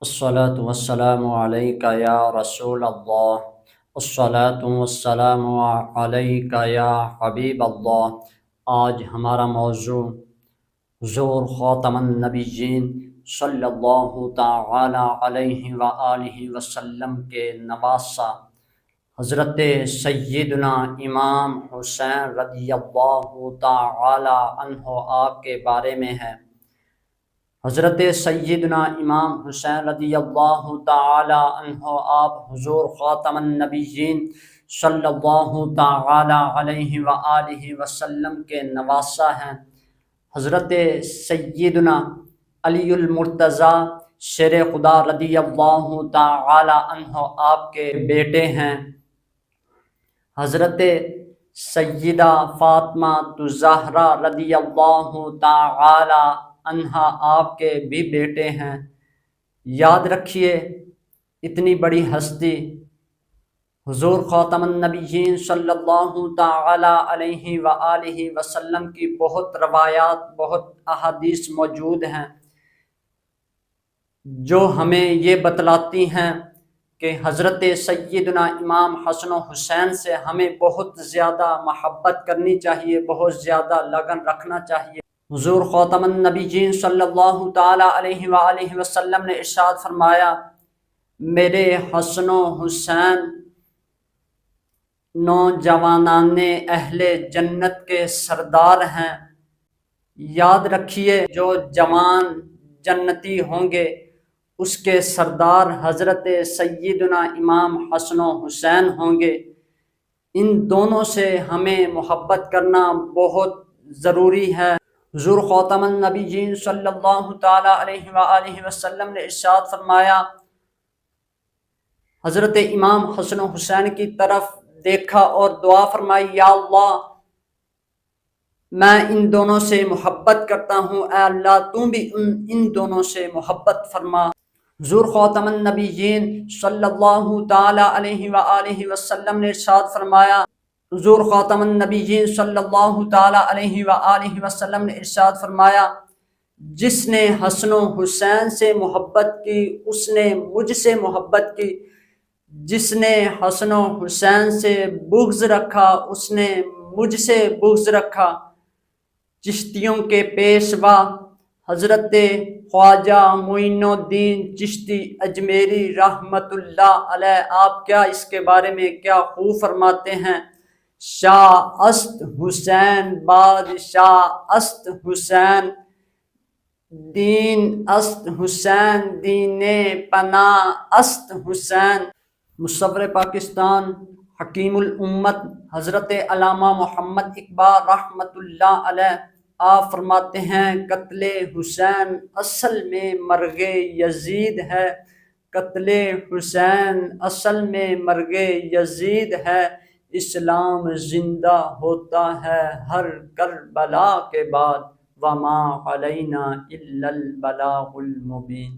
الصلاة والسلام علیک یا رسول اللہ، الصلاة والسلام علیک یا حبیب اللہ۔ آج ہمارا موضوع حضور خاتم النبیین صلی اللہ تعالی علیہ وآلہ وسلم کے نواسہ حضرت سیدنا امام حسین رضی اللہ تعالی عنہ آپ کے بارے میں ہے۔ حضرت سیدنا امام حسین رضی اللہ تعالی عنہ آپ حضور خاتم النبیین صلی اللہ تعالی علیہ وآلہ وسلم کے نواسہ ہیں۔ حضرت سیدنا علی المرتضیٰ شیر خدا رضی اللہ تعالی عنہ آپ کے بیٹے ہیں۔ حضرت سیدہ فاطمہ الزہرا رضی اللہ تعالی عنہا آپ کے بھی بیٹے ہیں۔ یاد رکھیے، اتنی بڑی ہستی حضور خاتم النبیین صلی اللہ تعالی علیہ وآلہ وسلم کی بہت روایات، بہت احادیث موجود ہیں جو ہمیں یہ بتلاتی ہیں کہ حضرت سیدنا امام حسن و حسین سے ہمیں بہت زیادہ محبت کرنی چاہیے، بہت زیادہ لگن رکھنا چاہیے۔ حضور خاتم النبیین صلی اللہ تعالی علیہ وآلہ وسلم نے ارشاد فرمایا، میرے حسن و حسین نوجوانان اہل جنت کے سردار ہیں۔ یاد رکھیے، جو جوان جنتی ہوں گے اس کے سردار حضرت سیدنا امام حسن و حسین ہوں گے۔ ان دونوں سے ہمیں محبت کرنا بہت ضروری ہے۔ حضور خاتم النبیین صلی اللہ تعالی علیہ وآلہ وسلم نے ارشاد فرمایا، حضرت امام حسن و حسین کی طرف دیکھا اور دعا فرمائی، یا اللہ میں ان دونوں سے محبت کرتا ہوں، اے اللہ تو بھی ان دونوں سے محبت فرما۔ حضور خاتم النبیین صلی اللہ تعالی علیہ وآلہ وسلم نے ارشاد فرمایا، حضور خاتم النبیین صلی اللہ تعالی علیہ وآلہ وسلم نے ارشاد فرمایا، جس نے حسن و حسین سے محبت کی اس نے مجھ سے محبت کی، جس نے حسن و حسین سے بغض رکھا اس نے مجھ سے بغض رکھا۔ چشتیوں کے پیشوا حضرت خواجہ معین الدین چشتی اجمیری رحمت اللہ علیہ، آپ کیا اس کے بارے میں کیا خوب فرماتے ہیں، شاہ است حسین بادشاہ است حسین، دین است حسین دین پناہ است حسین۔ مصور پاکستان حکیم الامت حضرت علامہ محمد اقبال رحمت اللہ علیہ آپ فرماتے ہیں، قتل حسین اصل میں مرگ یزید ہے، قتل حسین اصل میں مرگ یزید ہے، اسلام زندہ ہوتا ہے ہر کربلا کے بعد، وما علینا الا البلاغ المبین۔